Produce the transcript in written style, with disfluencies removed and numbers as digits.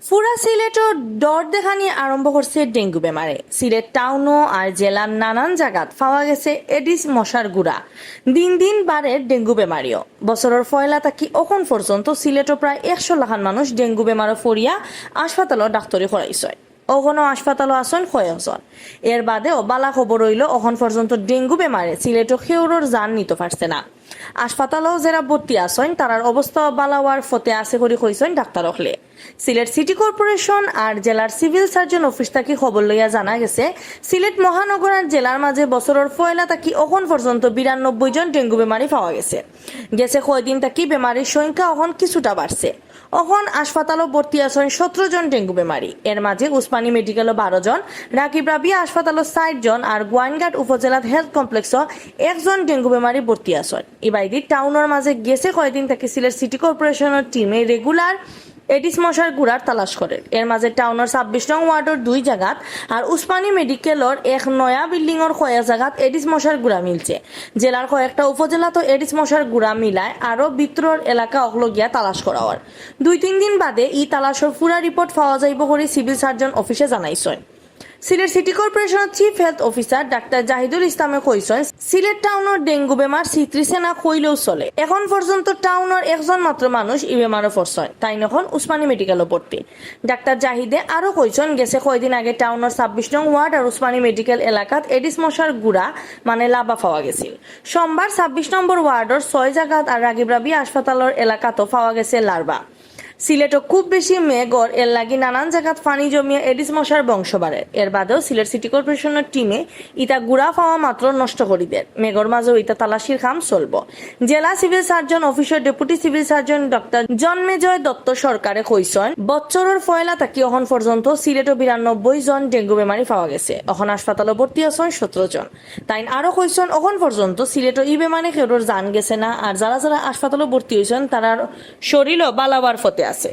পুরা সিলেটও ডর দেখা নিয়ে আরম্ভ করছে ডেঙ্গু বেমারে। সিলেট টাউনও আর জেলার নানান জায়গাত পাওয়া গেছে এডিস মশার গুড়া। দিন দিন বাড়ে ডেঙ্গু বেমারিও। বছরের ফয়লা থাকি এখন পর্যন্ত সিলেটও প্রায় 100 লাখান মানুষ ডেঙ্গু বেমারও ফরিয়া হাসপাতালও ডাক্তারি করাইছে। ওখানো হাসপাতালও আসন কয়েকজন। এর বাদেও বালা খবর রইল এখন পর্যন্ত ডেঙ্গু বেমারে সিলেটও কেউরোর জান নিতে পারছে না। হাসপাতালও যারা ভর্তি আসেন তারার অবস্থা বালাওয়ার ফতে আছে করে কইছেন ডাক্তার হলে। সিলেট সিটি কর্পোরেশন আর জেলার সিভিল সার্জন অফিস থেকে খবর লইয়া জানা গেছে সিলেট মহানগর আর জেলার মাঝে বছরের ফয়লা থাকি এখন পর্যন্ত 92 জন ডেঙ্গু বেমারি পাওয়া গেছে কয়দিন থাকি বেমারির সংখ্যা এখন কিছুটা বাড়ছে। এখন হাসপাতালও ভর্তি আছেন 17 জন ডেঙ্গু বেমারি। এর মাঝে উসমানী মেডিকেলও 12 জন, রাকিবরাবিয়া হাসপাতালও 60 জন আর গোয়াইনঘাট উপজেলার হেলথ কমপ্লেক্সও 1 জন ডেঙ্গু বেমারি ভর্তি আছেন। ইবাইদি টাউনের মাঝে গেছে কয়দিন থেকে সিলেট সিটি কর্পোরেশনের টিমে রেগুলার এডিস মশার গুড়ার তালাশ করে। এর মাঝে টাউনের 26 নং ওয়ার্ডের 2 জায়গাত আর উসমানী মেডিকেলর এক নয়া বিল্ডিংর কয়েক জায়গাত এডিস মশার গুড়া মিলছে। জেলার কয়েকটা উপজেলা তো এডিস মশার গুড়া মিলায় আরো ভিতরের এলাকা অকলগিয়া তালাশ করা হয়। 2-3 দিন বাদে এই তালাশের পুরা রিপোর্ট পাওয়া যাইব করে সিভিল সার্জন অফিসে জানাইছেন। সিলেট সিটি কর্পোরেশনের chief health officer doctor Zahidul ইসলামে কইছেন সিলেট টাউনের ডেঙ্গু বেমার চিত্রিছে না কইলেও চলে। এখন পর্যন্ত টাউনের একজন মাত্র মানুষ এই বেমারও পড়ছেন, তাই এখন উসমানী মেডিকেলও ভর্তি। ডাক্তার জাহিদে আরো কইছেন গেছে কয়দিন আগে টাউনের 26 নং ওয়ার্ড আর উসমানী মেডিকেল এলাকাত এডিস মশার গুড়া মানে লাভা পাওয়া গেছিল। সোমবার 26 নম্বর ওয়ার্ডের 6 জায়গাত আর রাকিবরাবিয়া হাসপাতালের এলাকাতেও পাওয়া গেছে লার্ভা। সিলেটও খুব বেশি মেঘর এর লাগি নানান জায়গাত পানি জমিয়ে এডিস মশার বংশ বাড়ে। এর বাদেও সিলেট সিটি কর্পোরেশনের টিমে ইটা গুড়া পাওয়া মাত্র নষ্ট করি দেয়। মেঘর মাঝেও ইটা তালাশির কাম চলব। জেলা সিভিল সার্জন অফিসের deputy civil surgeon doctor Janmejay Dutta সরকারে কইছেন বছরের ফয়লা থাকি এখন পর্যন্ত সিলেটও 92 জন ডেঙ্গু বেমারি পাওয়া গেছে। এখন হাসপাতালে ভর্তি আছেন 17 জন। তাই আরো কইছেন এখন পর্যন্ত সিলেটও ই বেমারে কেউর জান গেছে না আর যারা যারা হাসপাতালে ভর্তি হয়েছেন তারা শরীরও বালাবার ফতে আছে।